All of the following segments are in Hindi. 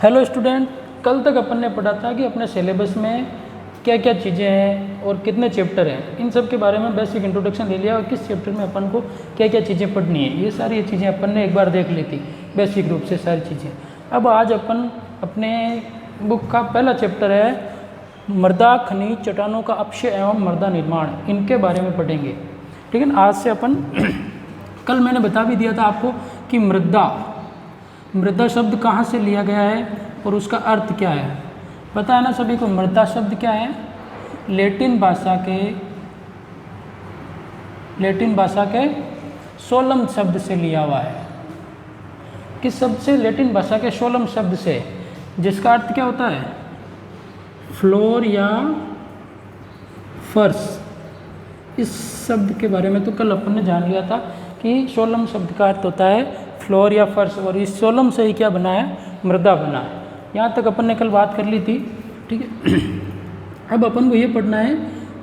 हेलो स्टूडेंट, कल तक अपन ने पढ़ा था कि अपने सिलेबस में क्या क्या चीज़ें हैं और कितने चैप्टर हैं। इन सब के बारे में बेसिक इंट्रोडक्शन ले लिया और किस चैप्टर में अपन को क्या क्या चीज़ें पढ़नी है, ये सारी चीज़ें अपन ने एक बार देख ली थी बेसिक रूप से सारी चीज़ें। अब आज अपन अपने बुक का पहला चैप्टर है मृदा खनिज चट्टानों का अपक्षय एवं मृदा निर्माण, इनके बारे में पढ़ेंगे। ठीक है ना। आज से अपन कल मैंने बता भी दिया था आपको कि मृदा शब्द कहाँ से लिया गया है और उसका अर्थ क्या है, पता है ना सभी को। मृदा शब्द क्या है? लैटिन भाषा के सोलम शब्द से लिया हुआ है। किस शब्द से? लैटिन भाषा के सोलम शब्द से, जिसका अर्थ क्या होता है? फ्लोर या फर्श। इस शब्द के बारे में तो कल अपन ने जान लिया था कि सोलम शब्द का अर्थ होता है फ्लोर या फर्श, और इस सोलम से ही क्या बना है? मृदा बना है। यहाँ तक अपन ने कल बात कर ली थी। ठीक है। अब अपन को ये पढ़ना है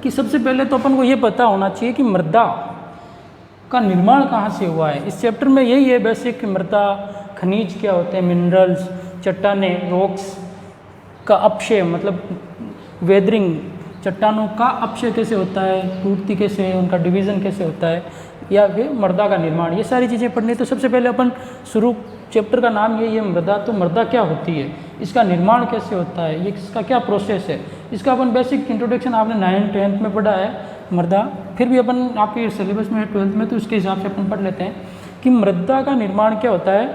कि सबसे पहले तो अपन को ये पता होना चाहिए कि मृदा का निर्माण कहाँ से हुआ है। इस चैप्टर में यही है बेसिक, मृदा खनिज क्या होते हैं, मिनरल्स, चट्टाने, रॉक्स का अपक्षय मतलब वेदरिंग, चट्टानों का अपक्षय कैसे होता है, टूटती कैसे है, उनका डिवीज़न कैसे होता है, या फिर मृदा का निर्माण, ये सारी चीज़ें पढ़नी। तो सबसे पहले अपन शुरू, चैप्टर का नाम यही है मृदा। तो मृदा क्या होती है, इसका निर्माण कैसे होता है, ये इसका क्या प्रोसेस है, इसका अपन बेसिक इंट्रोडक्शन आपने 9th 10th में पढ़ा है मृदा। फिर भी अपन आपके सिलेबस में 12th में, तो उसके हिसाब से अपन पढ़ लेते हैं कि मृदा का निर्माण क्या होता है।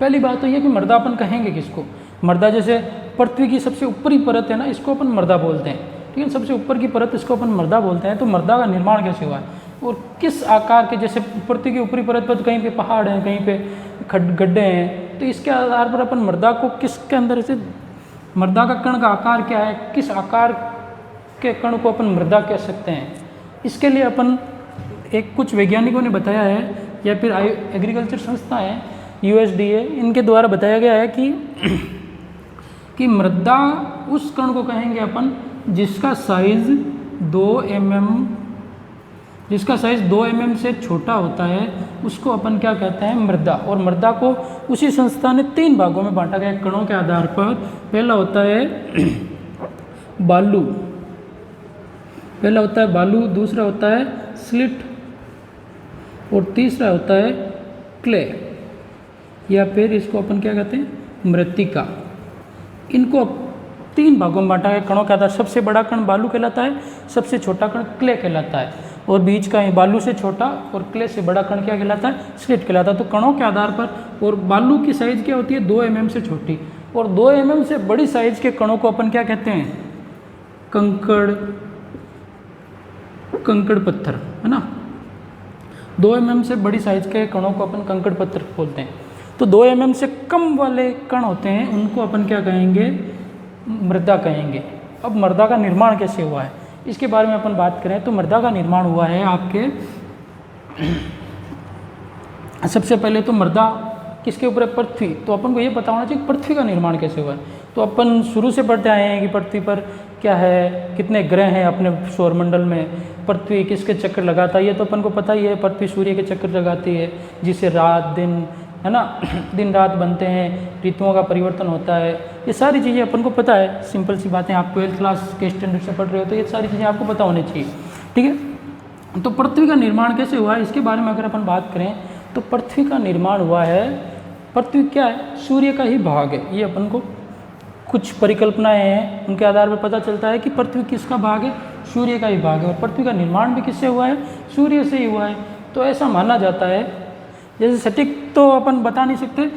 पहली बात तो ये कि मृदा अपन कहेंगे किसको? मृदा जैसे पृथ्वी की सबसे ऊपरी परत है ना, इसको अपन मृदा बोलते हैं। ठीक है, सबसे ऊपर की परत, इसको अपन मृदा बोलते हैं। तो मृदा का निर्माण कैसे हुआ है और किस आकार के, जैसे पृथ्वी की ऊपरी परत पर तो कहीं पे पहाड़ हैं, कहीं पे गड्ढे हैं, तो इसके आधार पर अपन मृदा को किसके अंदर से, मृदा का कण का आकार क्या है, किस आकार के कण को अपन मृदा कह सकते हैं। इसके लिए अपन कुछ वैज्ञानिकों ने बताया है, या फिर एग्रीकल्चर संस्था है USDA, इनके द्वारा बताया गया है कि मृदा उस कण को कहेंगे अपन जिसका साइज 2 mm से छोटा होता है, उसको अपन क्या कहते हैं? मृदा। और मृदा को उसी संस्था ने 3 भागों में बांटा गया कणों के आधार पर। पहला होता है बालू, दूसरा होता है स्लिट, और तीसरा होता है क्ले, या फिर इसको अपन क्या कहते हैं? मृत्तिका। इनको 3 भागों में बांटा गया कणों के आधार। सबसे बड़ा कण बालू कहलाता है, सबसे छोटा कण क्ले कहलाता है, और बीच का बालू से छोटा और क्ले से बड़ा कण क्या कहलाता है? स्लिट कहलाता है। तो कणों के आधार पर, और बालू की साइज क्या होती है? 2 mm से छोटी, और 2 mm से बड़ी साइज के कणों को अपन क्या कहते हैं? कंकड़ पत्थर, है ना। 2 mm से बड़ी साइज के कणों को अपन कंकड़ पत्थर बोलते हैं। तो 2 mm से कम वाले कण होते हैं, उनको अपन क्या कहेंगे? मृदा कहेंगे। अब मृदा का निर्माण कैसे हुआ है, इसके बारे में अपन बात करें तो मृदा का निर्माण हुआ है आपके, सबसे पहले तो मृदा किसके ऊपर है? पृथ्वी। तो अपन को ये पता होना चाहिए पृथ्वी का निर्माण कैसे हुआ है। तो अपन शुरू से पढ़ते आए हैं कि पृथ्वी पर क्या है, कितने ग्रह हैं अपने सौरमंडल में, पृथ्वी किसके चक्कर लगाता है, ये तो अपन को पता ही है। पृथ्वी सूर्य के चक्कर लगाती है, जिससे रात दिन, है ना, दिन रात बनते हैं, ऋतुओं का परिवर्तन होता है, ये सारी चीज़ें अपन को पता है। सिंपल सी बातें, आप 12th क्लास के स्टैंडर्ड से पढ़ रहे हो तो ये सारी चीज़ें आपको पता होनी चाहिए। ठीक है। तो पृथ्वी का निर्माण कैसे हुआ है, इसके बारे में अगर अपन बात करें तो पृथ्वी का निर्माण हुआ है, पृथ्वी क्या है? सूर्य का ही भाग है। ये अपन को कुछ परिकल्पनाएँ हैं, उनके आधार पर पता चलता है कि पृथ्वी किसका भाग है? सूर्य का ही भाग है। और पृथ्वी का निर्माण भी किससे हुआ है? सूर्य से ही हुआ है। तो ऐसा माना जाता है, जैसे सटीक तो अपन बता नहीं सकते,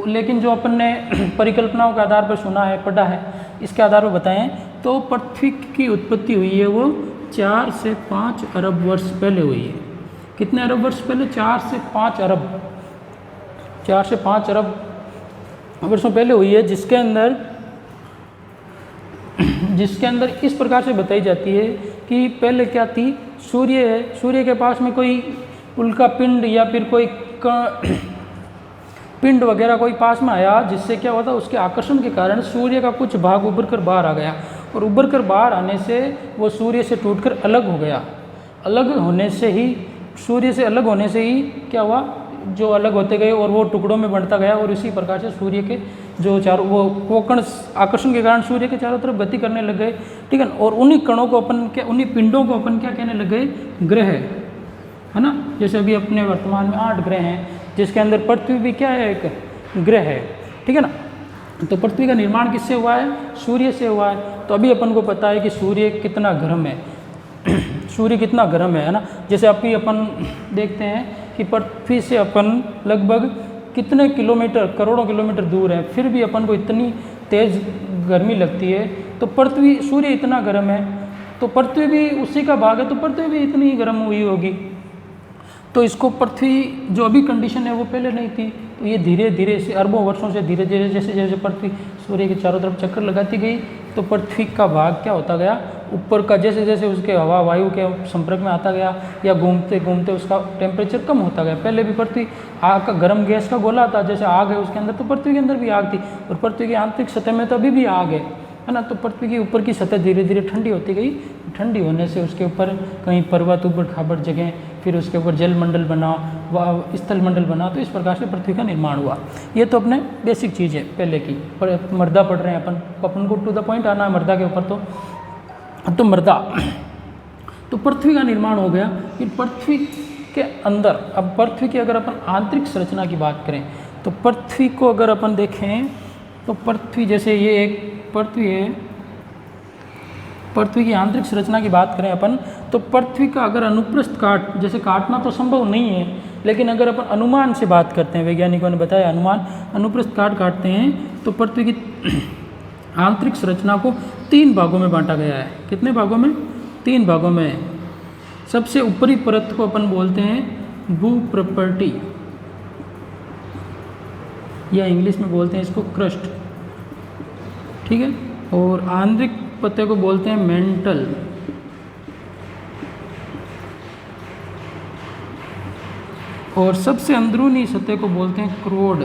लेकिन जो अपन ने परिकल्पनाओं के आधार पर सुना है, पढ़ा है, इसके आधार पर बताएं तो पृथ्वी की उत्पत्ति हुई है वो 4 से 5 अरब वर्ष पहले हुई है। कितने अरब वर्ष पहले? 4 से 5 अरब वर्षों पहले हुई है, जिसके अंदर इस प्रकार से बताई जाती है कि पहले क्या थी? सूर्य है, सूर्य के पास में कोई उल्का पिंड या फिर कोई पिंड वगैरह कोई पास में आया, जिससे क्या होता? उसके आकर्षण के कारण सूर्य का कुछ भाग उभर कर बाहर आ गया, और उभर कर बाहर आने से वो सूर्य से टूटकर अलग हो गया। सूर्य से अलग होने से ही क्या हुआ? जो अलग होते गए और वो टुकड़ों में बढ़ता गया और इसी प्रकार से सूर्य के जो चारों वो कण आकर्षण के कारण सूर्य के चारों तरफ गति करने लग गए, ठीक है ना। और उन्हीं कणों को अपन क्या, उन्हीं पिंडों को अपन क्या कहने लग गए, ग्रह, है ना। जैसे अभी अपने वर्तमान में 8 ग्रह हैं, जिसके अंदर पृथ्वी भी क्या है, एक ग्रह है, ठीक है ना। तो पृथ्वी का निर्माण किससे हुआ है, सूर्य से हुआ है। तो अभी अपन को पता है कि सूर्य कितना गर्म है, सूर्य कितना गर्म है ना। जैसे अभी अपन देखते हैं कि पृथ्वी से अपन लगभग कितने किलोमीटर, करोड़ों किलोमीटर दूर है, फिर भी अपन को इतनी तेज़ गर्मी लगती है। तो पृथ्वी, सूर्य इतना गर्म है तो पृथ्वी भी उसी का भाग है, तो पृथ्वी भी इतनी गर्म हुई होगी। तो इसको पृथ्वी जो अभी कंडीशन है वो पहले नहीं थी। तो ये धीरे धीरे से अरबों वर्षों से धीरे धीरे जैसे जैसे पृथ्वी सूर्य के चारों तरफ चक्कर लगाती गई, तो पृथ्वी का भाग क्या होता गया, ऊपर का जैसे जैसे उसके हवा वायु के संपर्क में आता गया या घूमते घूमते उसका टेम्परेचर कम होता गया। पहले भी पृथ्वी आग का, गर्म गैस का गोला था, जैसे आग है उसके अंदर, तो पृथ्वी के अंदर भी आग थी। और पृथ्वी की आंतरिक सतह में तो अभी भी आग है ना। तो पृथ्वी की ऊपर की सतह धीरे धीरे ठंडी होती गई, ठंडी होने से उसके ऊपर कहीं पर्वत, ऊबड़ खाबड़ जगह, फिर उसके ऊपर जल मंडल बना, व स्थल मंडल बना। तो इस प्रकार से पृथ्वी का निर्माण हुआ। ये तो अपने बेसिक चीज़ है पहले की। पर मृदा पढ़ रहे हैं अपन को टू द पॉइंट आना है मृदा के ऊपर। तो मृदा, तो पृथ्वी का निर्माण हो गया। फिर पृथ्वी के अंदर, अब पृथ्वी की अगर अपन आंतरिक संरचना की बात करें, तो पृथ्वी को अगर अपन देखें तो पृथ्वी, जैसे ये एक पृथ्वी है, पृथ्वी की आंतरिक संरचना की बात करें अपन, तो पृथ्वी का अगर अनुप्रस्थ काट, जैसे काटना तो संभव नहीं है, लेकिन अगर अपन अनुमान से बात करते हैं, वैज्ञानिकों ने बताया अनुप्रस्थ काट काटते हैं, तो पृथ्वी की आंतरिक संरचना को 3 भागों में बांटा गया है। कितने भागों में, 3 भागों में। सबसे ऊपरी परत को अपन बोलते हैं भूप्रपर्टी, या इंग्लिश में बोलते हैं इसको क्रस्ट, ठीक है। और आंतरिक पत्ते को बोलते हैं मेंटल, और सबसे अंदरूनी सतह को बोलते हैं क्रोड,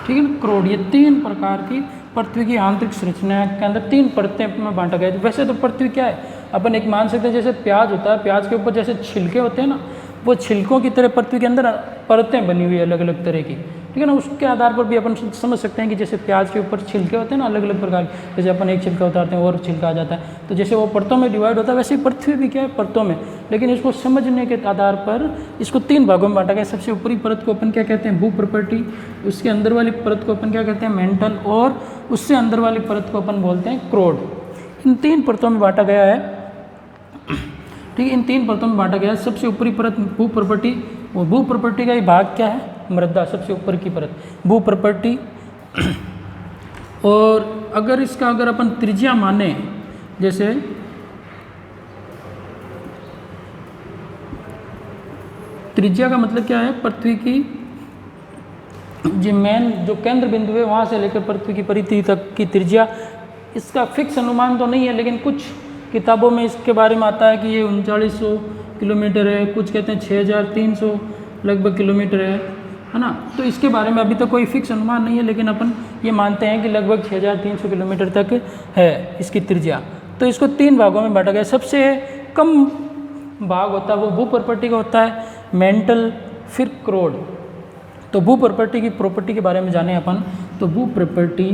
ठीक है ना, क्रोड। ये 3 प्रकार की पृथ्वी की आंतरिक संरचना के अंदर 3 परतें में बांटा गया है। वैसे तो पृथ्वी क्या है, अपन एक मान सकते हैं जैसे प्याज होता है, प्याज के ऊपर जैसे छिलके होते हैं ना, वो छिलकों की तरह पृथ्वी के अंदर परतें बनी हुई है अलग अलग तरह की, ठीक है ना। उसके आधार पर भी अपन समझ सकते हैं कि जैसे प्याज के ऊपर छिलके होते हैं ना अलग अलग प्रकार के, जैसे अपन एक छिलका उतारते हैं और छिलका आ जाता है, तो जैसे वो परतों में डिवाइड होता है, वैसे ही पृथ्वी भी क्या है, परतों में। लेकिन इसको समझने के आधार पर इसको 3 भागों में बांटा गया। सबसे ऊपरी परत को अपन क्या कहते हैं, भूप्रपर्टी, उसके अंदर वाली परत को अपन क्या कहते हैं, मेंटल, और उससे अंदर वाली परत को अपन बोलते हैं क्रोड। इन 3 परतों में बांटा गया है, ठीक है। इन 3 परतों में बांटा गया है। सबसे ऊपरी परत भूप्रपर्टी, और भूप्रपर्टी का ही भाग क्या है, मृदा, सबसे ऊपर की परत भूप्रपर्टी। और अगर इसका अगर अपन त्रिज्या माने, जैसे त्रिज्या का मतलब क्या है, पृथ्वी की जो मेन जो केंद्र बिंदु है वहाँ से लेकर पृथ्वी की परिधि तक की त्रिज्या, इसका फिक्स अनुमान तो नहीं है, लेकिन कुछ किताबों में इसके बारे में आता है कि ये 3900 किलोमीटर है, कुछ कहते हैं 6300 लगभग किलोमीटर है ना। तो इसके बारे में अभी तक कोई फिक्स अनुमान नहीं है, लेकिन अपन ये मानते हैं कि लगभग 6300 किलोमीटर तक है इसकी त्रिज्या। तो इसको 3 भागों में बांटा गया। सबसे कम भाग होता है वो भूप्रपर्टी का होता है, मेंटल, फिर क्रोड। तो भूप्रपर्टी की प्रॉपर्टी के बारे में जाने अपन, तो भूप्रपर्टी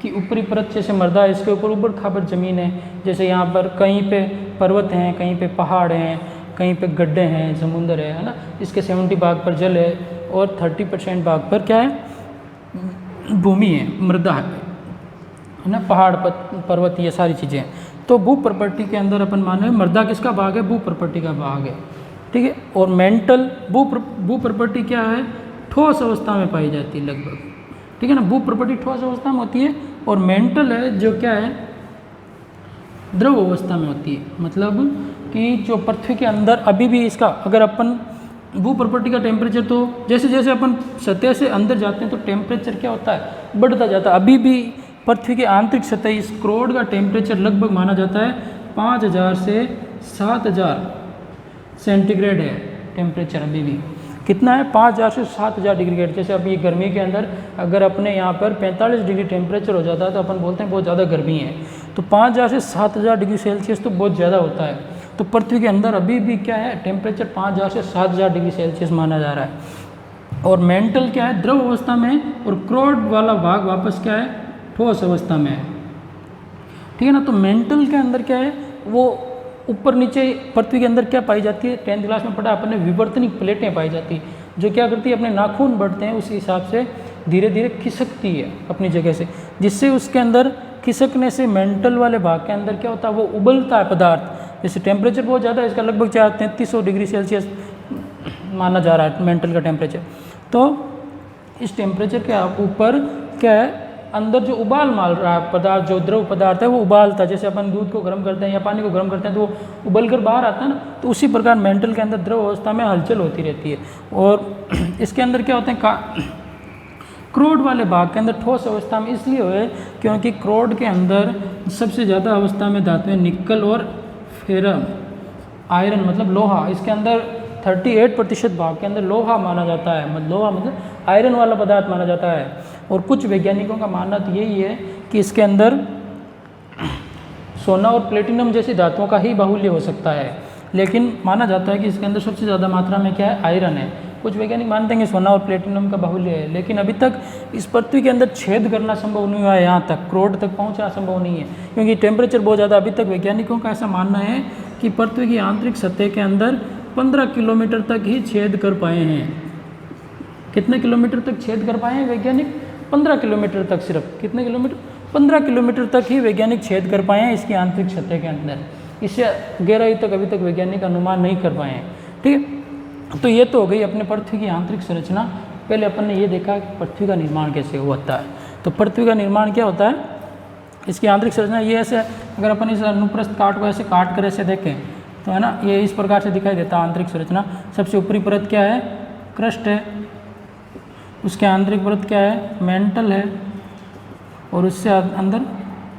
की ऊपरी परत जैसे मृदा, इसके ऊपर ऊबड़ खाबड़ ज़मीन है, जैसे यहाँ पर कहीं पे पर्वत हैं, कहीं पे पहाड़ हैं, कहीं पे गड्ढे हैं, समुंदर है ना। इसके 70 भाग पर जल है और 30% भाग पर क्या है, भूमि है, मृदा है ना, पहाड़ पर्वत, ये सारी चीज़ें हैं। तो भूप्रपर्टी के अंदर अपन माने मृदा किसका भाग है, भूप्रपर्टी का भाग है, ठीक है। और मेंटल, भूप्रपर्टी क्या है, ठोस अवस्था में पाई जाती है लगभग, ठीक है ना। भूप्रपर्टी ठोस अवस्था में होती है, और मेंटल है जो क्या है, द्रव अवस्था में होती है। मतलब कि जो पृथ्वी के अंदर अभी भी इसका अगर अपन भूप्रपर्टी का टेम्परेचर, तो जैसे जैसे अपन सतह से अंदर जाते हैं तो टेम्परेचर क्या होता है, बढ़ता जाता है। अभी भी पृथ्वी की आंतरिक सतह, इस क्रोड का टेम्परेचर लगभग माना जाता है 5000 से 7000 सेंटीग्रेड है टेम्परेचर अभी भी। कितना है, 5000 से 7000 डिग्री ग्रेड। जैसे अभी गर्मी के अंदर अगर अपने यहाँ पर 45 डिग्री टेम्परेचर हो जाता है तो अपन बोलते हैं बहुत ज़्यादा गर्मी है। तो 5000 से 7000 डिग्री सेल्सियस तो बहुत ज़्यादा होता है। तो पृथ्वी के अंदर अभी भी क्या है, टेम्परेचर 5000 से 7000 डिग्री सेल्सियस माना जा रहा है। और मेंटल क्या है, द्रव अवस्था में, और क्रोड वाला भाग वापस क्या है, ठोस अवस्था में है। ठीक है ना। तो मेंटल के अंदर क्या है, वो ऊपर नीचे पृथ्वी के अंदर क्या पाई जाती है, 10th क्लास में पढ़ा अपने, विवर्तनिक प्लेटें पाई जाती है, जो क्या करती है, अपने नाखून बढ़ते हैं उसी हिसाब से धीरे धीरे खिसकती है अपनी जगह से, जिससे उसके अंदर खिसकने से मेंटल वाले भाग के अंदर क्या होता है, वो उबलता है पदार्थ। जैसे टेम्परेचर बहुत ज़्यादा है, इसका लगभग 3300 डिग्री सेल्सियस माना जा रहा है मेंटल का टेम्परेचर। तो इस टेम्परेचर के ऊपर क्या है, अंदर जो उबाल मार रहा है पदार्थ, जो द्रव पदार्थ है वो उबालता है। जैसे अपन दूध को गर्म करते हैं या पानी को गर्म करते हैं तो वो उबल कर बाहर आता है ना, तो उसी प्रकार मेंटल के अंदर द्रव अवस्था में हलचल होती रहती है। और इसके अंदर क्या होते हैं, क्रोड वाले भाग के अंदर ठोस अवस्था में इसलिए हुए क्योंकि क्रोड के अंदर सबसे ज़्यादा अवस्था में धातुएं निकल और फेरम, आयरन मतलब लोहा, इसके अंदर 38% भाग के अंदर लोहा माना जाता है, मतलब लोहा मतलब आयरन वाला पदार्थ माना जाता है। और कुछ वैज्ञानिकों का मानना तो यही है कि इसके अंदर सोना और प्लेटिनम जैसी धातुओं का ही बाहुल्य हो सकता है, लेकिन माना जाता है कि इसके अंदर सबसे ज़्यादा मात्रा में क्या है, आयरन है। कुछ वैज्ञानिक मानते हैं कि सोना और प्लेटिनम का बाहुल्य है, लेकिन अभी तक इस पृथ्वी के अंदर छेद करना संभव नहीं हुआ है, यहाँ तक क्रोड तक पहुँचना संभव नहीं है, क्योंकि टेम्परेचर बहुत ज़्यादा। अभी तक वैज्ञानिकों का ऐसा मानना है कि पृथ्वी की आंतरिक सतह के अंदर 15 किलोमीटर तक ही छेद कर पाए हैं। कितने किलोमीटर तक छेद कर पाए हैं वैज्ञानिक? 15 किलोमीटर तक, सिर्फ कितने किलोमीटर? 15 किलोमीटर तक ही वैज्ञानिक छेद कर पाए हैं इसकी आंतरिक सतह के अंदर। इससे गहराई तक अभी तक वैज्ञानिक अनुमान नहीं कर पाए हैं। ठीक है, तो ये तो हो गई अपने पृथ्वी की आंतरिक संरचना। पहले अपन ने ये देखा कि पृथ्वी का निर्माण कैसे होता है। तो पृथ्वी का निर्माण क्या होता है, इसकी आंतरिक संरचना ये ऐसे, अगर अपन इस अनुप्रस्थ काट को ऐसे काट कर ऐसे देखें तो है ना, ये इस प्रकार से दिखाई देता है आंतरिक संरचना। सबसे ऊपरी परत क्या है, क्रस्ट है, उसके आंतरिक परत क्या है, मेंटल है, और उससे अंदर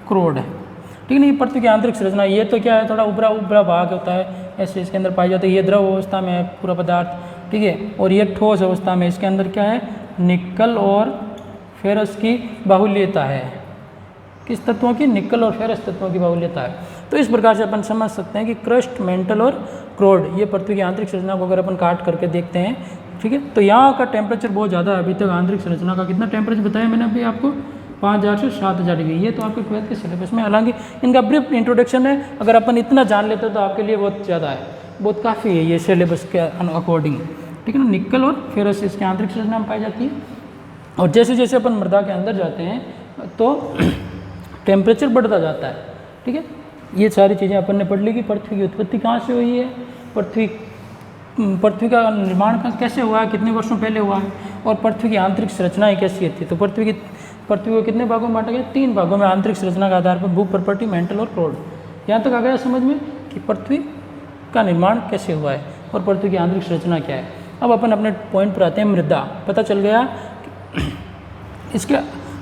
क्रोड है। ठीक है ना, ये पृथ्वी की आंतरिक संरचना। ये तो क्या है, थोड़ा ऊपरा भाग होता है, ऐसे इसके अंदर पाई जाती है। ये द्रव अवस्था में है पूरा पदार्थ, ठीक है, और ये ठोस अवस्था में, इसके अंदर क्या है, निकल और फेरस की बाहुल्यता है। किस तत्वों की? निकल और फेरस तत्वों की बाहुल्यता है। तो इस प्रकार से अपन समझ सकते हैं कि क्रस्ट, मेंटल और क्रोड, ये पृथ्वी की आंतरिक संरचना को अगर अपन काट करके देखते हैं, ठीक है, तो यहाँ का टेम्परेचर बहुत ज़्यादा है। अभी तक आंतरिक संरचना का कितना टेम्परेचर बताया मैंने अभी आपको, 5000 से 7000 डिग्री। ये तो आपके 12th के सिलेबस में, हालांकि इनका ब्रीफ इंट्रोडक्शन है। अगर अपन इतना जान लेते तो आपके लिए बहुत ज़्यादा है, बहुत काफ़ी है ये सिलेबस के अकॉर्डिंग। ठीक है ना, निकल और फेरस इसकी आंतरिक संरचना में पाई जाती है। और जैसे जैसे अपन मृदा के अंदर जाते हैं तो टेम्परेचर बढ़ता जाता है। ठीक है, ये सारी चीज़ें अपन ने पढ़ ली कि पृथ्वी की उत्पत्ति कहाँ से हुई है, पृथ्वी का निर्माण कैसे हुआ है, कितने वर्षों पहले हुआ है, और पृथ्वी की आंतरिक संरचनाएँ कैसी थी। तो पृथ्वी को कितने भागों में बांटा गया? 3 भागों में आंतरिक संरचना के आधार पर, भू प्रॉपर्टी, मेंटल और क्रोड। यहाँ तक आ गया समझ में कि पृथ्वी का निर्माण कैसे हुआ है और पृथ्वी की आंतरिक संरचना क्या है। अब अपन अपने पॉइंट पर आते हैं, मृदा। पता चल गया इसके,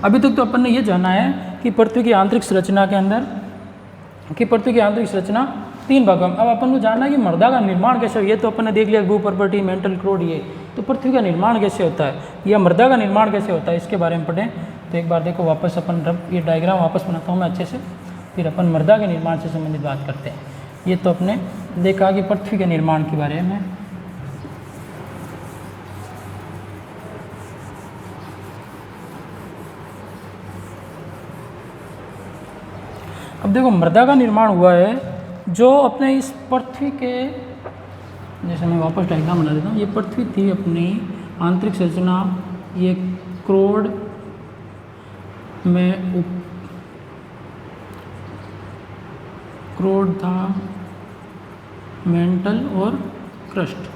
अभी तक तो अपन ने ये जाना है कि पृथ्वी की आंतरिक संरचना के अंदर, कि पृथ्वी की आंतरिक संरचना 3 भागों में। अब अपन को जानना है कि मृदा का निर्माण कैसे हो। ये तो अपन ने देख लिया, भू प्रॉपर्टी, मेंटल, क्रोड। ये तो पृथ्वी का निर्माण कैसे होता है या मृदा का निर्माण कैसे होता है, इसके बारे में पढ़ें। तो एक बार देखो, वापस अपन ये डायग्राम वापस बनाता हूँ मैं अच्छे से, फिर अपन मृदा के निर्माण से संबंधित बात करते हैं। ये तो अपने देखा कि पृथ्वी के निर्माण के बारे में। अब देखो, मृदा का निर्माण हुआ है जो अपने इस पृथ्वी के, जैसे मैं वापस डायग्राम बना देता हूँ। ये पृथ्वी थी अपनी आंतरिक संरचना, ये क्रोड में क्रोड था, मेंटल और क्रस्ट।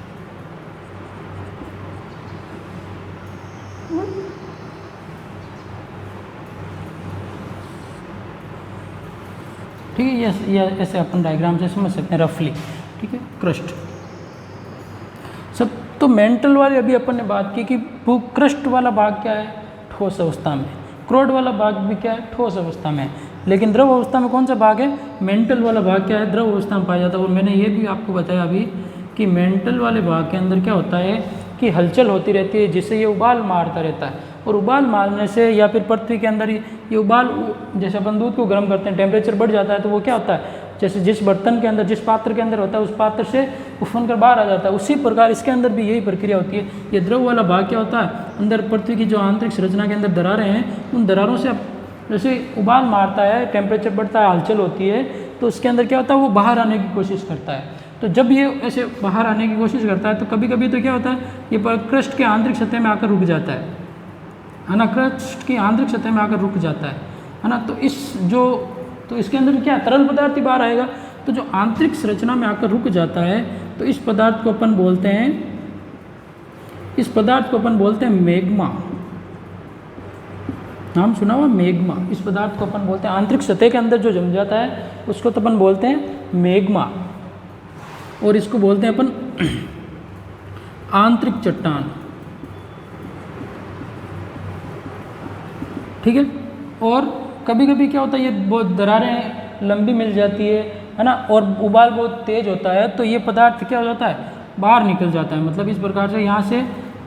ठीक है, ये ऐसे अपन डायग्राम से समझ सकते हैं रफली। ठीक है, क्रस्ट सब। तो मेंटल वाले अभी अपन ने बात की कि क्रस्ट वाला भाग क्या है, ठोस अवस्था में। क्रोड वाला भाग भी क्या है, ठोस अवस्था में। लेकिन द्रव अवस्था में कौन सा भाग है, मेंटल वाला भाग क्या है, द्रव अवस्था में पाया जाता है। और मैंने ये भी आपको बताया अभी कि मेंटल वाले भाग के अंदर क्या होता है कि हलचल होती रहती है, जिससे ये उबाल मारता रहता है। और उबाल मारने से या फिर पृथ्वी के अंदर ये उबाल, जैसे अपन दूध को गर्म करते हैं, टेम्परेचर बढ़ जाता है, तो वो क्या होता है, जैसे जिस बर्तन के अंदर, जिस पात्र के अंदर होता है, उस पात्र से उफन कर बाहर आ जाता है। उसी प्रकार इसके अंदर भी यही प्रक्रिया होती है। ये द्रव वाला भाग क्या होता है, अंदर पृथ्वी की जो आंतरिक संरचना के अंदर दरारें हैं, उन दरारों से जैसे उबाल मारता है, टेम्परेचर बढ़ता है, हलचल होती है, तो उसके अंदर क्या होता है, वो बाहर आने की कोशिश करता है। तो जब ये ऐसे बाहर आने की कोशिश करता है तो कभी कभी तो क्या होता है, ये क्रस्ट के आंतरिक सतह में आकर रुक जाता है ना, क्रस्ट की आंतरिक सतह में आकर रुक जाता है ना। तो इसके अंदर क्या तरल पदार्थ ही बाहर आएगा। तो जो आंतरिक संरचना में आकर रुक जाता है, तो इस पदार्थ को अपन बोलते हैं मैग्मा। नाम सुना हुआ मैग्मा। इस पदार्थ को अपन बोलते हैं, आंतरिक सतह के अंदर जो जम जाता है उसको तो अपन बोलते हैं मैग्मा, और इसको बोलते हैं अपन आंतरिक चट्टान। ठीक है। और कभी कभी क्या होता है, ये बहुत दरारें लंबी मिल जाती है ना, और उबाल बहुत तेज होता है, तो ये पदार्थ क्या हो जाता है, बाहर निकल जाता है। मतलब इस प्रकार से यहाँ से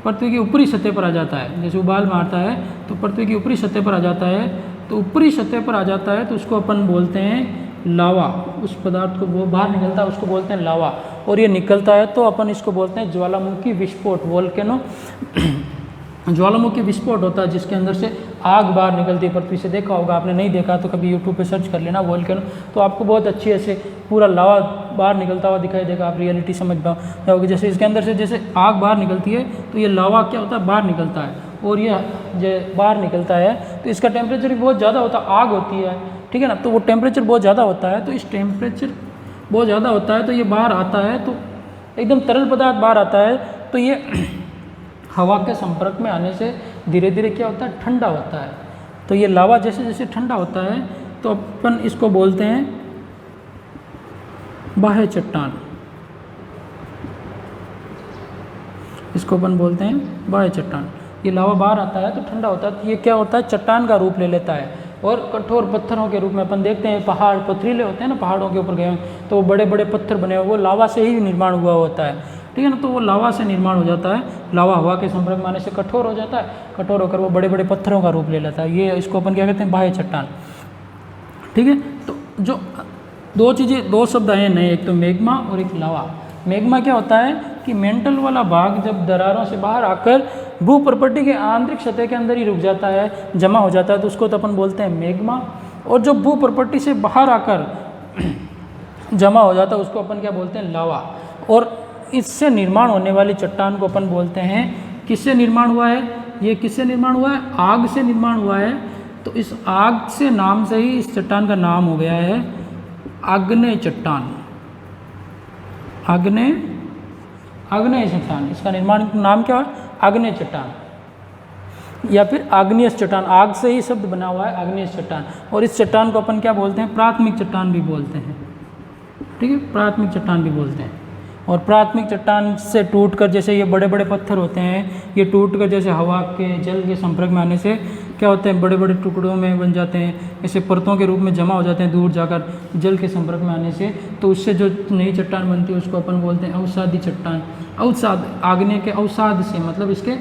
पृथ्वी की ऊपरी सतह पर आ जाता है। जैसे उबाल मारता है तो पृथ्वी की ऊपरी सतह पर आ जाता है, तो ऊपरी सतह पर आ जाता है तो उसको अपन बोलते हैं लावा। उस पदार्थ को वो बाहर निकलता है उसको बोलते हैं लावा, और ये निकलता है तो अपन इसको बोलते हैं ज्वालामुखी विस्फोट, वोल्केनो। ज्वालामुखी विस्फोट होता है जिसके अंदर से आग बाहर निकलती है पृथ्वी से। देखा होगा आपने, नहीं देखा तो कभी यूट्यूब पे सर्च कर लेना वोल्केनो, तो आपको बहुत अच्छी ऐसे पूरा लावा बाहर निकलता हुआ दिखाई देगा, आप रियलिटी समझ पाओगे। जैसे इसके अंदर से जैसे आग बाहर निकलती है तो ये लावा क्या होता है, बाहर निकलता है, और ये जो बाहर निकलता है तो इसका टेम्परेचर भी बहुत ज़्यादा होता है, आग होती है, ठीक है ना। तो वो टेम्परेचर बहुत ज़्यादा होता है, तो इस टेम्परेचर बहुत ज़्यादा होता है तो ये बाहर आता है, तो एकदम तरल पदार्थ बाहर आता है, तो ये हवा के संपर्क में आने से धीरे धीरे क्या होता है, ठंडा होता है। तो ये लावा जैसे जैसे ठंडा होता है तो अपन इसको बोलते हैं बाह्य चट्टान। इसको अपन बोलते हैं बाह्य चट्टान। ये लावा बाहर आता है तो ठंडा होता है, तो ये क्या होता है, चट्टान का रूप ले लेता है, और कठोर पत्थरों के रूप में अपन देखते हैं। पहाड़ पथरीले होते हैं ना, पहाड़ों के ऊपर गए तो वो बड़े बड़े पत्थर बने हुए, वो लावा से ही निर्माण हुआ होता है, ठीक है ना। तो वो लावा से निर्माण हो जाता है, लावा हवा के संपर्क में आने से कठोर हो जाता है, कठोर होकर वो बड़े बड़े पत्थरों का रूप ले लेता है। ये इसको अपन क्या कहते हैं, बाह्य चट्टान, ठीक है। तो जो दो शब्द आए नए, एक तो मैग्मा और एक लावा। मैग्मा क्या होता है कि मेंटल वाला भाग जब दरारों से बाहर आकर भू प्रॉपर्टी के आंतरिक सतह के अंदर ही रुक जाता है, जमा हो जाता है, तो उसको तो अपन बोलते हैं मैग्मा। और जो भू प्रॉपर्टी से बाहर आकर जमा हो जाता है उसको अपन क्या बोलते हैं, लावा। और इससे निर्माण होने वाली चट्टान को अपन बोलते हैं, किससे निर्माण हुआ है, ये किससे निर्माण हुआ है, आग से निर्माण हुआ है। तो इस आग से नाम से ही इस चट्टान का नाम हो गया है आग्नेय चट्टान। आग्नेय चट्टान, इसका निर्माण नाम क्या है, आग्नेय चट्टान या फिर आग्नेयस चट्टान। आग से ही शब्द बना हुआ है आग्नेयस चट्टान। और इस चट्टान को अपन क्या बोलते हैं, प्राथमिक चट्टान भी बोलते हैं, ठीक है, प्राथमिक चट्टान भी बोलते हैं। और प्राथमिक चट्टान से टूटकर, जैसे ये बड़े बड़े पत्थर होते हैं, ये टूटकर जैसे हवा के जल के संपर्क में आने से क्या होते हैं, बड़े बड़े टुकड़ों में बन जाते हैं, ऐसे परतों के रूप में जमा हो जाते हैं दूर जाकर जल के संपर्क में आने से। तो उससे जो नई चट्टान बनती है उसको अपन बोलते हैं अवसादी चट्टान। अवसाद, आग्नेय के अवसाद से, मतलब इसके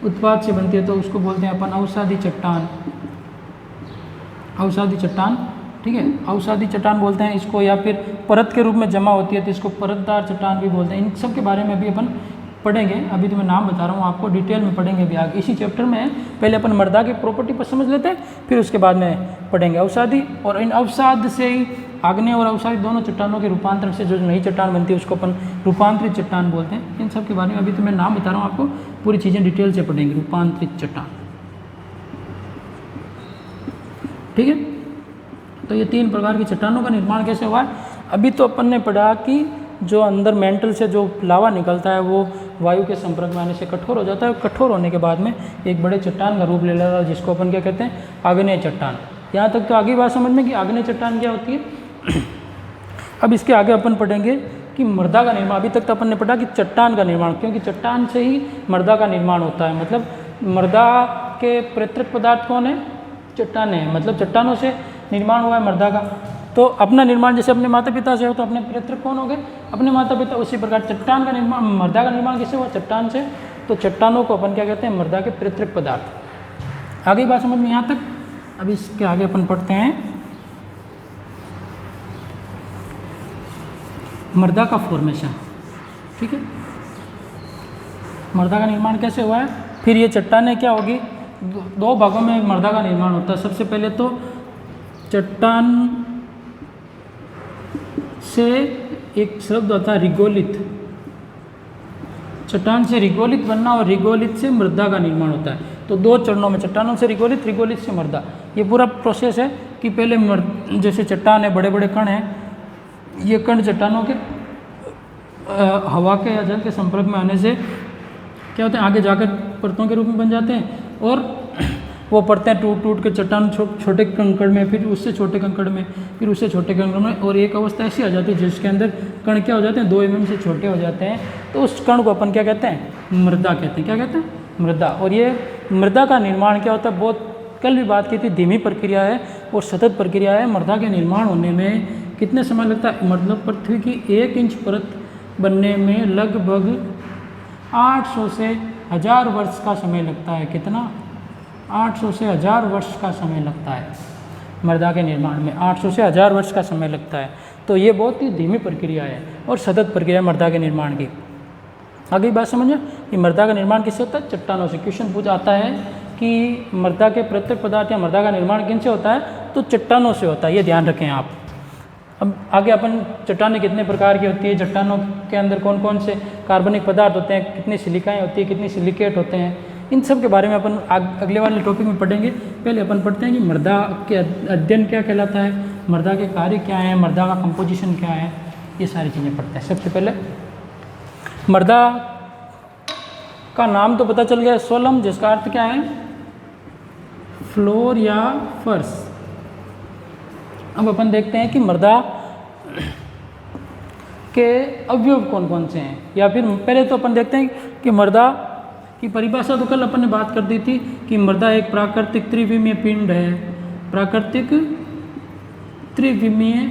उत्पाद से बनती है, तो उसको बोलते हैं अपन अवसादी चट्टान, अवसादी चट्टान, ठीक है, अवसादी चट्टान बोलते हैं इसको। या फिर परत के रूप में जमा होती है तो इसको परतदार चट्टान भी बोलते हैं। इन सब के बारे में भी अपन पढ़ेंगे, अभी तो मैं नाम बता रहा हूँ आपको, डिटेल में पढ़ेंगे भी आगे इसी चैप्टर में। पहले अपन मृदा की प्रॉपर्टी पर समझ लेते हैं, फिर उसके बाद में पढ़ेंगे अवसादी। और इन अवसाद से ही आग्नेय और अवसादी दोनों चट्टानों के रूपांतरण से जो नई चट्टान बनती है उसको अपन रूपांतरित चट्टान बोलते हैं। इन सब के बारे में अभी तो मैं नाम बता रहा हूँ आपको, पूरी चीज़ें डिटेल से पढ़ेंगे। रूपांतरित चट्टान, ठीक है। तो ये 3 प्रकार की चट्टानों का निर्माण कैसे हुआ है। अभी तो अपन ने पढ़ा कि जो अंदर मेंटल से जो लावा निकलता है वो वायु के संपर्क में आने से कठोर हो जाता है, कठोर होने के बाद में एक बड़े चट्टान का रूप ले लेता है जिसको अपन क्या कहते हैं, आग्नेय चट्टान। यहाँ तक तो आगे बात समझ में कि आग्नेय चट्टान क्या होती है। अब इसके आगे अपन पढ़ेंगे कि मृदा का निर्माण। अभी तक तो अपन ने पढ़ा कि चट्टान का निर्माण, क्योंकि चट्टान से ही मृदा का निर्माण होता है। मतलब मृदा के प्रेरक पदार्थ कौन है, चट्टानें हैं। मतलब चट्टानों से निर्माण हुआ है मृदा का। तो अपना निर्माण जैसे अपने माता पिता से हो तो अपने प्रेरक कौन हो गए, अपने माता पिता। उसी प्रकार चट्टान का निर्माण, मृदा का निर्माण किससे हुआ, चट्टान से। तो चट्टानों को अपन क्या कहते हैं, मृदा के प्रेरक पदार्थ। आगे बात समझ में यहाँ तक। अब इसके आगे अपन पढ़ते हैं मृदा का फॉर्मेशन। ठीक है। मृदा का निर्माण कैसे हुआ है, फिर ये चट्टानें क्या होगी, दो भागों में मृदा का निर्माण होता है। सबसे पहले तो चट्टान से एक शब्द होता है रिगोलित, चट्टान से रिगोलित बनना और रिगोलित से मृदा का निर्माण होता है। तो दो चरणों में, चट्टानों से रिगोलित, रिगोलित से मृदा, ये पूरा प्रोसेस है कि पहले जैसे चट्टान है, बड़े बड़े कण हैं, ये कण चट्टानों के हवा के या जल के संपर्क में आने से क्या होते हैं, आगे जाकर परतों के रूप में बन जाते हैं और वो परतें टूट टूट के चट्टान छोटे कंकड़ में, फिर उससे छोटे कंकड़ में, फिर उससे छोटे कंकड़ में, और एक अवस्था ऐसी आ जाती है जिसके अंदर कण क्या हो जाते हैं, 2 mm से छोटे हो जाते हैं। तो उस कण को अपन क्या कहते हैं, मृदा कहते हैं। क्या कहते हैं, मृदा। और ये मृदा का निर्माण क्या होता है, बहुत कल भी बात की थी, धीमी प्रक्रिया है और सतत प्रक्रिया है। मृदा के निर्माण होने में कितने समय लगता है, मतलब पृथ्वी की 1 इंच परत बनने में लगभग 800 से 1000 वर्ष का समय लगता है। कितना, 800 से 1000 वर्ष का समय लगता है मृदा के निर्माण में, 800 से 1000 वर्ष का समय लगता है। तो ये बहुत ही धीमी प्रक्रिया है और सतत प्रक्रिया है मृदा के निर्माण की। आगे बात समझिए कि मृदा का निर्माण किससे होता है, चट्टानों से। क्वेश्चन पूछा आता है कि मृदा के प्रत्येक पदार्थ या मृदा का निर्माण किनसे होता है, तो चट्टानों से होता है, ये ध्यान रखें आप। अब आगे अपन चट्टानें कितने प्रकार की होती है, चट्टानों के अंदर कौन कौन से कार्बनिक पदार्थ होते हैं, कितनी सिलिकाएँ होती है, कितनी सिलिकेट होते हैं, इन सब के बारे में अपन अगले वाले टॉपिक में पढ़ेंगे। पहले अपन पढ़ते हैं कि मृदा के अध्ययन क्या कहलाता है, मृदा के कार्य क्या हैं, मृदा का कंपोजिशन क्या है, ये सारी चीज़ें पढ़ते हैं। सबसे पहले मृदा का नाम तो पता चल गया, सोलम, जिसका अर्थ क्या है, फ्लोर या फर्श। अब अपन देखते हैं कि मृदा के अवयव कौन कौन से हैं, या फिर पहले तो अपन देखते हैं कि मृदा की परिभाषा तो कल अपन ने बात कर दी थी कि मृदा एक प्राकृतिक त्रिविमीय पिंड है। प्राकृतिक त्रिविमीय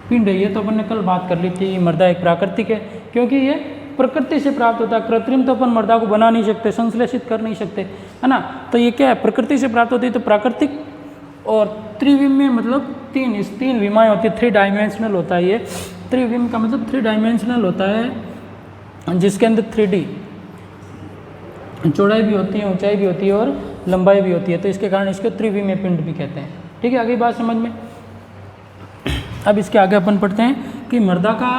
पिंड है, ये तो अपन ने कल बात कर ली थी। मृदा एक प्राकृतिक है क्योंकि ये प्रकृति से प्राप्त होता है। कृत्रिम तो अपन मृदा को बना नहीं सकते, संश्लेषित कर नहीं सकते, है ना। तो ये क्या है, प्रकृति से प्राप्त होती है, तो प्राकृतिक। और त्रिविमीय मतलब तीन विमाएँ होती है, 3 डायमेंशनल होता है ये। त्रिविम का मतलब 3 डायमेंशनल होता है, जिसके अंदर 3D चौड़ाई भी होती है, ऊंचाई भी होती है और लंबाई भी होती है। तो इसके कारण इसको त्रिविमीय पिंड भी कहते हैं। ठीक है, आगे बात समझ में। अब इसके आगे अपन पढ़ते हैं कि मृदा का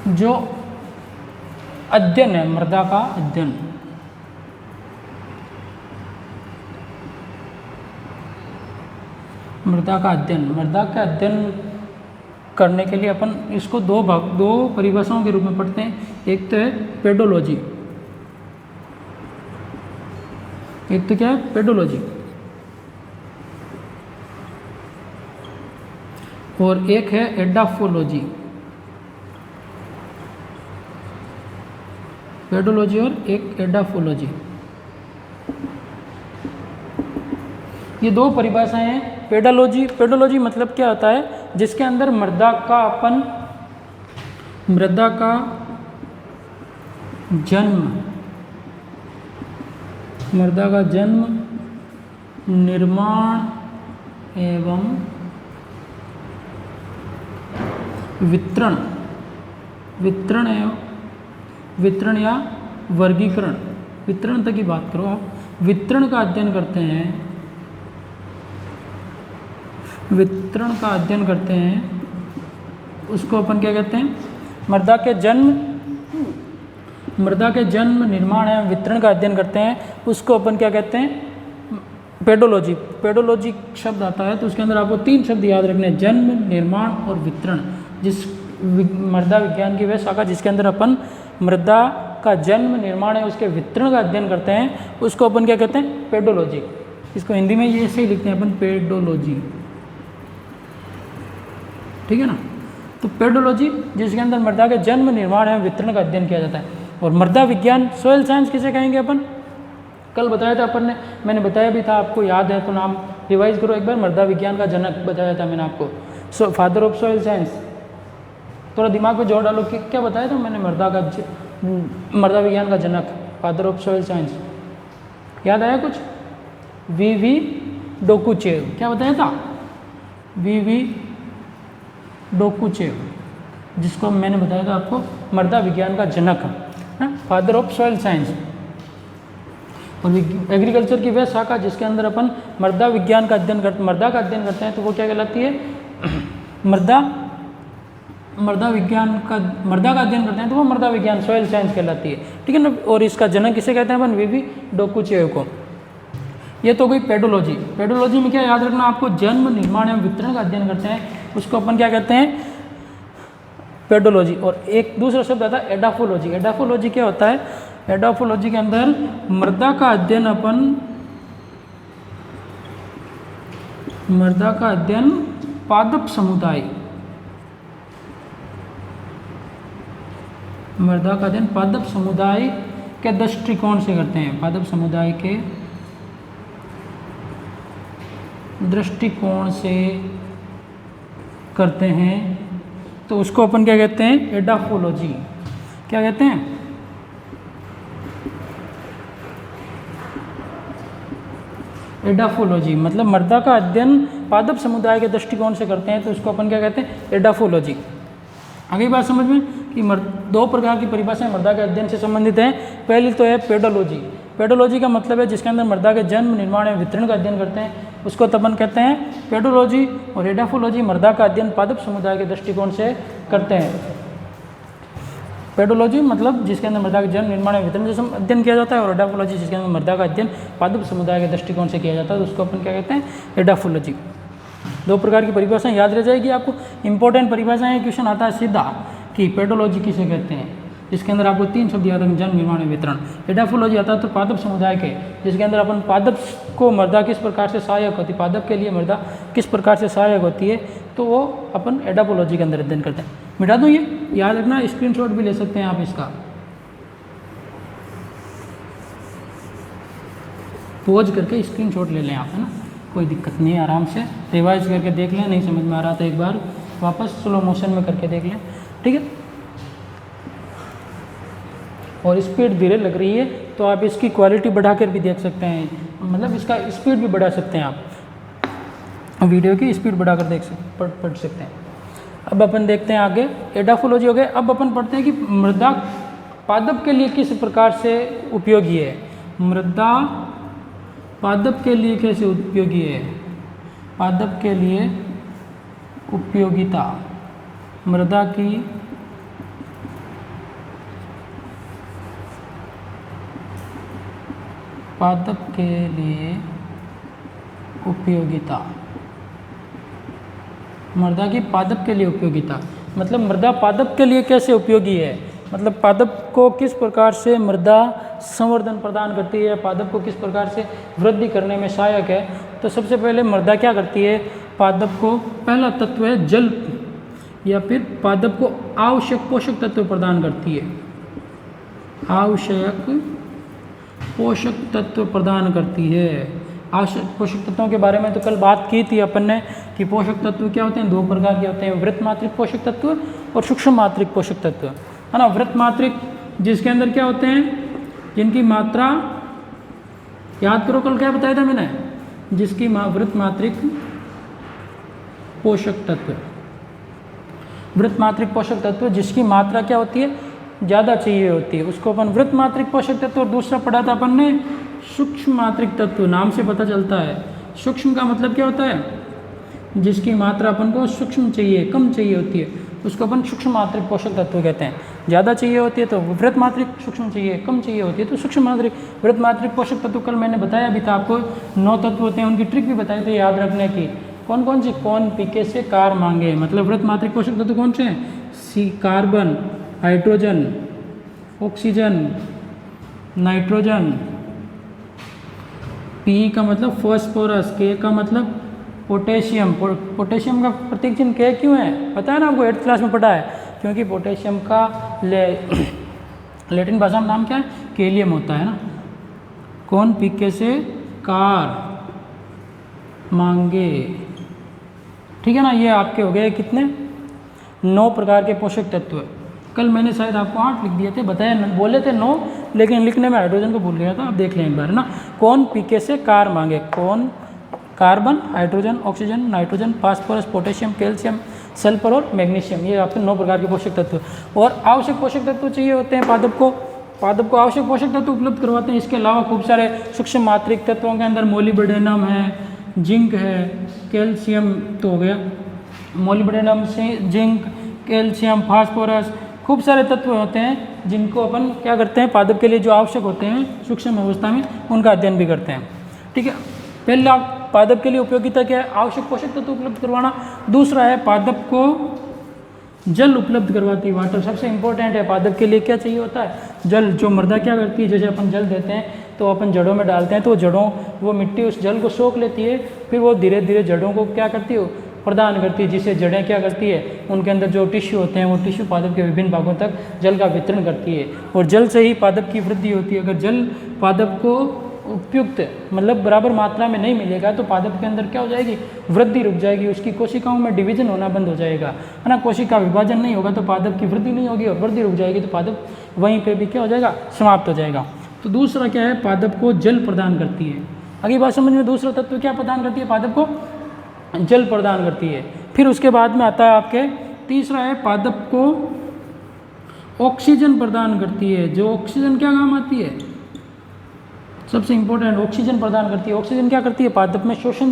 जो अध्ययन है, मृदा का अध्ययन, मृदा का अध्ययन करने के लिए अपन इसको दो परिभाषाओं के रूप में पढ़ते हैं। एक तो है पेडोलॉजी, एक तो क्या है, पेडोलॉजी, और एक है एडाफोलॉजी। पेडोलॉजी और एक एडाफोलॉजी, ये 2 परिभाषाएं हैं। पेडोलॉजी मतलब क्या होता है, जिसके अंदर मृदा का जन्म, निर्माण एवं वितरण या वर्गीकरण, वितरण तक की बात करो आप, वितरण का अध्ययन करते हैं, उसको अपन क्या कहते हैं, मृदा के जन्म, निर्माण एवं वितरण का अध्ययन करते हैं, उसको अपन क्या कहते हैं, पेडोलॉजी शब्द आता है। तो उसके अंदर आपको 3 शब्द याद रखने हैं, जन्म, निर्माण और वितरण। जिस मृदा विज्ञान की वह शाखा जिसके अंदर अपन मृदा का जन्म, निर्माण है उसके वितरण का अध्ययन करते हैं, उसको अपन क्या कहते हैं, पेडोलॉजी। इसको हिंदी में ये ऐसे ही लिखते हैं अपन, पेडोलॉजी। ठीक है ना। तो पेडोलॉजी जिसके अंदर मृदा के जन्म, निर्माण एवं वितरण का अध्ययन किया जाता है। और मृदा विज्ञान, सोयल साइंस किसे कहेंगे अपन, कल बताया था अपन ने, मैंने बताया भी था, आपको याद है तो नाम रिवाइज करो एक बार। मृदा विज्ञान का जनक बताया था मैंने आपको, फादर ऑफ सोयल साइंस। थोड़ा दिमाग में जोड़ डालो कि क्या बताया था मैंने, मृदा विज्ञान का जनक, फादर ऑफ सोयल साइंस। याद आया कुछ, वी डोकुचेव। क्या बताया था, वी डोकुचेव। जिसको मैंने बताया था आपको मृदा विज्ञान का जनक है, फादर ऑफ सॉइल साइंस। और एग्रीकल्चर की वह शाखा जिसके अंदर अपन मृदा विज्ञान का अध्ययन करते मृदा का अध्ययन करते हैं तो वो क्या कहलाती है? मृदा विज्ञान का मृदा का अध्ययन करते हैं तो वो मृदा विज्ञान सॉइल साइंस कहलाती है, ठीक है ना। और इसका जनक किसे कहते हैं अपन? वीवी डोकुचिया को। ये तो गई पेडोलॉजी। पेडोलॉजी में क्या याद रखना आपको? जन्म, निर्माण एवं वितरण का अध्ययन करते हैं, उसको अपन क्या कहते हैं? पेडोलॉजी। और एक दूसरा शब्द आता है एडाफोलॉजी। एडाफोलॉजी क्या होता है? एडाफोलॉजी के अंदर मृदा का अध्ययन पादप समुदाय, मृदा का अध्ययन पादप समुदाय के दृष्टिकोण से करते हैं, पादप समुदाय के दृष्टिकोण से करते हैं, तो उसको अपन क्या कहते हैं? एडाफोलॉजी। क्या कहते हैं? एडाफोलॉजी। मतलब मृदा का अध्ययन पादप समुदाय के दृष्टिकोण से करते हैं तो उसको अपन क्या कहते हैं? एडाफोलॉजी। आगे बात समझ में कि दो प्रकार की परिभाषाएं मृदा के अध्ययन से संबंधित हैं। पहली तो है पेडोलॉजी। पेडोलॉजी का मतलब है जिसके अंदर मृदा के जन्म, निर्माण एवं वितरण का अध्ययन करते हैं, उसको अपन कहते हैं पेडोलॉजी। और एडाफोलॉजी मृदा का अध्ययन पादप समुदाय के दृष्टिकोण से करते हैं। पेडोलॉजी मतलब जिसके अंदर मृदा के जन्म, निर्माण एवं वितरण से अध्ययन किया जाता है, और एडाफोलॉजी जिसके अंदर मृदा का अध्ययन पादप समुदाय के दृष्टिकोण से किया जाता है, तो उसको अपन क्या कहते हैं? एडाफोलॉजी। दो प्रकार की परिभाषाएं याद रह जाएगी आपको। इंपॉर्टेंट परिभाषाएं, क्वेश्चन आता है सीधा कि पेडोलॉजी किसे कहते हैं, जिसके अंदर आपको 3 शब्द याद रखें: जन्म, निर्माण, वितरण। एडाफोलॉजी आता है तो पादप समुदाय के, जिसके अंदर अपन पादप को मृदा किस प्रकार से सहायक होती है, पादप के लिए मृदा किस प्रकार से सहायक होती है, तो वो अपन एडाफोलॉजी के अंदर अध्ययन करते हैं। मिटा दूँ ये, याद रखना, स्क्रीनशॉट भी ले सकते हैं आप इसका। पॉज करके स्क्रीनशॉट ले लें आप, है ना, कोई दिक्कत नहीं है, आराम से रिवाइज करके देख लें। नहीं समझ में आ रहा था एक बार वापस स्लो मोशन में करके देख लें, ठीक है। और स्पीड धीरे लग रही है तो आप इसकी क्वालिटी बढ़ाकर भी देख सकते हैं, मतलब इसका स्पीड भी बढ़ा सकते हैं आप, वीडियो की स्पीड बढ़ाकर पढ़ सकते हैं। अब अपन देखते हैं आगे, एडाफोलॉजी हो गए। अब अपन पढ़ते हैं कि मृदा पादप के लिए किस प्रकार से उपयोगी है। मृदा पादप के लिए कैसे उपयोगी है? पादप के लिए उपयोगिता, मृदा की पादप के लिए उपयोगिता, मृदा की पादप के लिए उपयोगिता मतलब मृदा पादप के लिए कैसे उपयोगी है, मतलब पादप को किस प्रकार से मृदा संवर्धन प्रदान करती है, पादप को किस प्रकार से वृद्धि करने में सहायक है। तो सबसे पहले मृदा क्या करती है, पादप को पहला तत्व है जल, या फिर पादप को आवश्यक पोषक तत्व प्रदान करती है, आवश्यक पोषक तत्व प्रदान करती है। आवश्यक पोषक तत्वों के बारे में तो कल बात की थी अपन ने कि पोषक तत्व क्या होते हैं, 2 प्रकार के होते हैं, वृत्त मात्रिक पोषक तत्व और सूक्ष्म मात्रिक पोषक तत्व, है ना। वृत्त मात्रिक जिसके अंदर क्या होते हैं, जिनकी मात्रा, याद करो कल क्या बताया था मैंने, जिसकी वृत्त मात्रिक पोषक तत्व, वृत्त मात्रिक पोषक तत्व जिसकी मात्रा क्या होती है, ज़्यादा चाहिए होती है, उसको अपन वृत्त मात्रिक पोषक तत्व। और दूसरा पढ़ा था अपन ने सूक्ष्म मात्रिक तत्व, नाम से पता चलता है। सूक्ष्म का मतलब क्या होता है, जिसकी मात्रा अपन को सूक्ष्म चाहिए, कम चाहिए होती है, उसको अपन सूक्ष्म मात्रिक पोषक तत्व कहते हैं। ज़्यादा चाहिए होती है तो वृत्त मात्रिक, सूक्ष्म चाहिए, कम चाहिए होती है तो सूक्ष्म मात्रिक। वृत्त मात्रिक पोषक तत्व कल मैंने बताया भी था आपको, 9 तत्व होते हैं, उनकी ट्रिक भी बताई थी याद रखने की। कौन कौन सी, कौन, पीके से कार मांगे, मतलब वृत्त मात्रिक पोषक तत्व कौन से हैं, C carbon, hydrogen, oxygen, nitrogen, P का मतलब फॉस्फोरस, के का मतलब पोटेशियम। पोटेशियम का प्रतीक चिन्ह के क्यों है, पता है ना आपको, 8th क्लास में पढ़ा है, क्योंकि पोटेशियम का लैटिन भाषा में नाम क्या है, केलियम होता है ना। कौन पीके से कार मांगे, ठीक है ना। ये आपके हो गए कितने, 9 प्रकार के पोषक तत्व। कल मैंने शायद आपको 8 लिख दिए थे, बताया, बोले थे 9, लेकिन लिखने में हाइड्रोजन को भूल गया था। अब देख लें एक बार, है ना। कौन पीके से कार मांगे, कौन, carbon, hydrogen, oxygen, nitrogen, phosphorus, potassium, calcium, sulphur और मैग्नीशियम, ये आपके 9 प्रकार के पोषक तत्व। और आवश्यक पोषक तत्व चाहिए होते हैं पादप को आवश्यक पोषक तत्व उपलब्ध करवाते हैं। इसके अलावा खूब सारे सूक्ष्म मात्रिक तत्वों के अंदर मोलिब्डेनम है, जिंक है, कैल्शियम तो हो गया, मोलिब्डेनम से जिंक, कैल्शियम, फास्फोरस, खूब सारे तत्व होते हैं जिनको अपन क्या करते हैं, पादप के लिए जो आवश्यक होते हैं सूक्ष्म अवस्था में, उनका अध्ययन भी करते हैं। ठीक है, पहला पादप के लिए उपयोगिता क्या है, आवश्यक पोषक तत्व उपलब्ध करवाना। दूसरा है पादप को जल उपलब्ध करवाती है, वाटर सबसे इंपॉर्टेंट है। पादप के लिए क्या चाहिए होता है, जल। जो मृदा क्या करती है, जैसे अपन जल देते हैं तो अपन जड़ों में डालते हैं, तो वो मिट्टी उस जल को सोख लेती है, फिर वो धीरे धीरे जड़ों को क्या करती है, प्रदान करती है, जिससे जड़ें क्या करती है, उनके अंदर जो टिश्यू होते हैं वो टिश्यू पादप के विभिन्न भागों तक जल का वितरण करती है। और जल से ही पादप की वृद्धि होती है। अगर जल पादप को उपयुक्त मतलब बराबर मात्रा में नहीं मिलेगा तो पादप के अंदर क्या हो जाएगी, वृद्धि रुक जाएगी, उसकी कोशिकाओं में डिवीजन होना बंद हो जाएगा, है ना। कोशिका विभाजन नहीं होगा तो पादप की वृद्धि नहीं होगी, और वृद्धि रुक जाएगी तो पादप वहीं पे भी क्या हो जाएगा, समाप्त हो जाएगा। तो दूसरा क्या है, पादप को जल प्रदान करती है। अगली बात समझ में, दूसरा तत्व क्या प्रदान करती है, पादप को जल प्रदान करती है। फिर उसके बाद में आता है आपके तीसरा है, पादप को ऑक्सीजन प्रदान करती है। जो ऑक्सीजन क्या काम आती है, सबसे इंपॉर्टेंट ऑक्सीजन प्रदान करती है। ऑक्सीजन क्या करती है, पादप में शोषण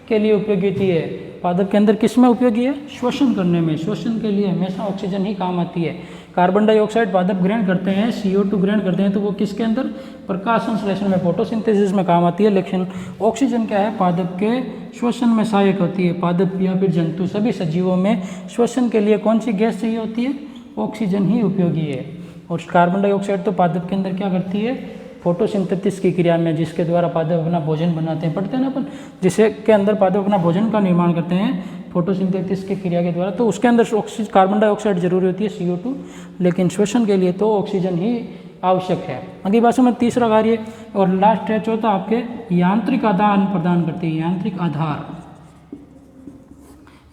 के लिए उपयोगी होती है। पादप के अंदर किस में उपयोगी है, श्वसन करने में, श्वसन के लिए हमेशा ऑक्सीजन ही काम आती है। कार्बन डाइऑक्साइड पादप ग्रहण करते हैं, CO2 ग्रहण करते हैं, तो वो किसके अंदर, प्रकाश संश्लेषण में, फोटोसिंथेसिस में काम आती है। लेकिन ऑक्सीजन क्या है, पादप के श्वसन में सहायक होती है। पादप या फिर जंतु सभी सजीवों में श्वसन के लिए कौन सी गैस चाहिए होती है, ऑक्सीजन ही उपयोगी है। और कार्बन डाइऑक्साइड तो पादप के अंदर क्या करती है, फोटोसिंथेसिस की क्रिया में, जिसके द्वारा पादप अपना भोजन बनाते हैं, पढ़ते हैं ना अपन, जिसके के अंदर पादप अपना भोजन का निर्माण करते हैं फोटोसिंथेसिस की क्रिया के द्वारा, तो उसके अंदर कार्बन डाइऑक्साइड जरूरी होती है, CO2, लेकिन श्वसन के लिए तो ऑक्सीजन ही आवश्यक है। अगली बात में तीसरा कार्य और लास्ट है, चौथा आपके यांत्रिक आधार प्रदान करती है। यांत्रिक आधार,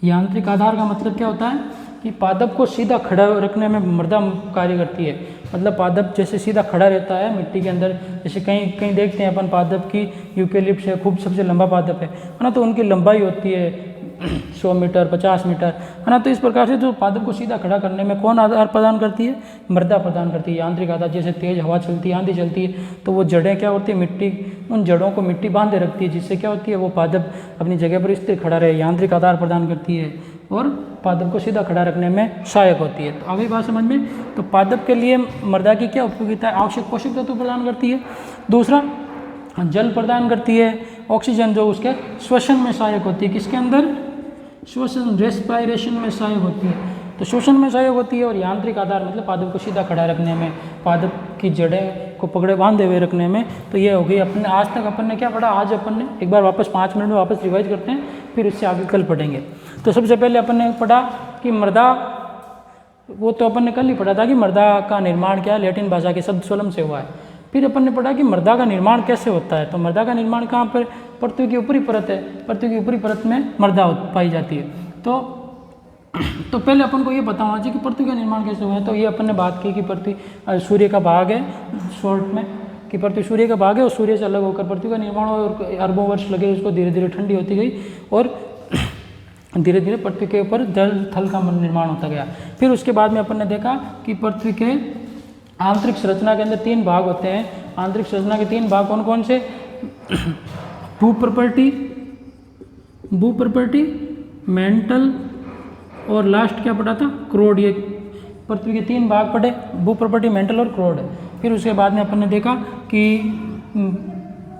यांत्रिक आधार का मतलब क्या होता है कि पादप को सीधा खड़ा रखने में मृदा कार्य करती है। मतलब पादप जैसे सीधा खड़ा रहता है मिट्टी के अंदर, जैसे कहीं कहीं देखते हैं अपन पादप की यूकेलिप्स है, खूब सबसे लंबा पादप है ना, तो उनकी लंबाई होती है 100 मीटर 50 मीटर, है ना। तो इस प्रकार से जो पादप को सीधा खड़ा करने में कौन आधार प्रदान करती है, मृदा प्रदान करती है। यांत्रिक आधार, जैसे तेज हवा चलती है, आंधी चलती है, तो वो जड़ें क्या होती है, मिट्टी, उन जड़ों को मिट्टी बांधे रखती है, जिससे क्या होती है, वो पादप अपनी जगह पर स्थिर खड़ा रहे। यांत्रिक आधार प्रदान करती है और पादप को सीधा खड़ा रखने में सहायक होती है। तो आगे बात समझ में, तो पादप के लिए मृदा की क्या उपयोगिता है, आवश्यक पोषक तत्व प्रदान करती है। दूसरा जल प्रदान करती है, ऑक्सीजन जो उसके श्वसन में सहायक होती है, किसके अंदर, श्वसन, रेस्पायरेशन में सहायक होती है, तो श्वसन में सहायक होती है। और यांत्रिक आधार मतलब पादप को सीधा खड़ा रखने में, पादप की जड़ें को पकड़े बांधे हुए रखने में। तो ये हो गई अपने, आज तक अपन ने क्या पढ़ा, आज अपन ने एक बार वापस 5 मिनट में वापस रिवाइज करते हैं, फिर उससे आगे कल पढ़ेंगे। तो सबसे पहले अपन ने पढ़ा कि मृदा, वो तो अपन ने कल ही पढ़ा था कि मृदा का निर्माण क्या है, लैटिन भाषा के शब्द सोलम से हुआ है। फिर अपन ने पढ़ा कि मृदा का निर्माण कैसे होता है। तो मृदा का निर्माण कहाँ पर, पृथ्वी की ऊपरी परत है, पृथ्वी की ऊपरी परत में मृदा पाई जाती है। तो पहले अपन को ये पता होना चाहिए कि पृथ्वी का निर्माण कैसे हुआ है। तो ये अपन ने बात की कि पृथ्वी सूर्य का भाग है, शॉर्ट में, कि पृथ्वी सूर्य का भाग है और सूर्य से अलग होकर पृथ्वी का निर्माण हुआ, और अरबों वर्ष लगे उसको, धीरे धीरे ठंडी होती गई और धीरे धीरे पृथ्वी के ऊपर जल थल का निर्माण होता गया। फिर उसके बाद में अपन ने देखा कि पृथ्वी के आंतरिक संरचना के अंदर 3 भाग होते हैं। आंतरिक संरचना के 3 भाग कौन कौन से, भूप्रपर्टी, मेंटल और लास्ट क्या पढ़ा था, क्रोड। ये पृथ्वी के 3 भाग पढ़े, भूप्रपर्टी, मेंटल और क्रोड। फिर उसके बाद में अपन ने देखा कि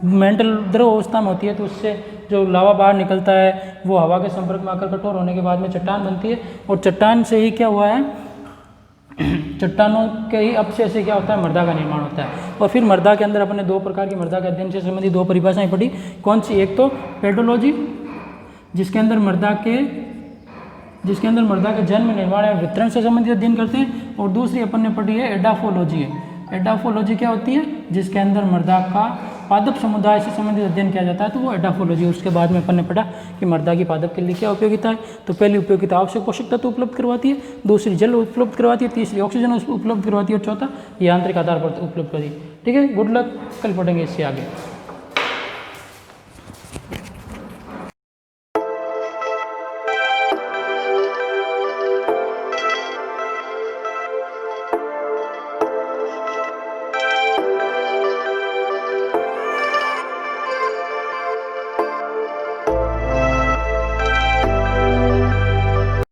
मेंटल द्रव अवस्था में होती है, तो उससे जो लावा बाहर निकलता है वो हवा के संपर्क में आकर कठोर होने के बाद में चट्टान बनती है, और चट्टान से ही क्या हुआ है, चट्टानों के ही अपक्षय से क्या होता है, मृदा का निर्माण होता है। और फिर मृदा के अंदर अपन ने 2 प्रकार की मृदा के अध्ययन से संबंधित 2 परिभाषाएं पढ़ी। कौन सी, एक तो पेडोलॉजी, जिसके अंदर मृदा के जन्म, निर्माण एवं वितरण से संबंधित अध्ययन करते हैं, और दूसरी अपन ने पढ़ी है एडाफोलॉजी। एडाफोलॉजी क्या होती है, जिसके अंदर मृदा का पादप समुदाय से संबंधित अध्ययन किया जाता है, तो वो एडाफोलॉजी। उसके बाद में अपन ने पढ़ा कि मृदा की पादप के लिए क्या उपयोगिता है। तो पहली उपयोगिता आवश्यक पोषक तत्व उपलब्ध करवाती है, दूसरी जल उपलब्ध करवाती है, तीसरी ऑक्सीजन उपलब्ध करवाती है, और चौथा यांत्रिक आधार पर उपलब्ध करती है। ठीक है, गुड लक, कल पढ़ेंगे इससे आगे।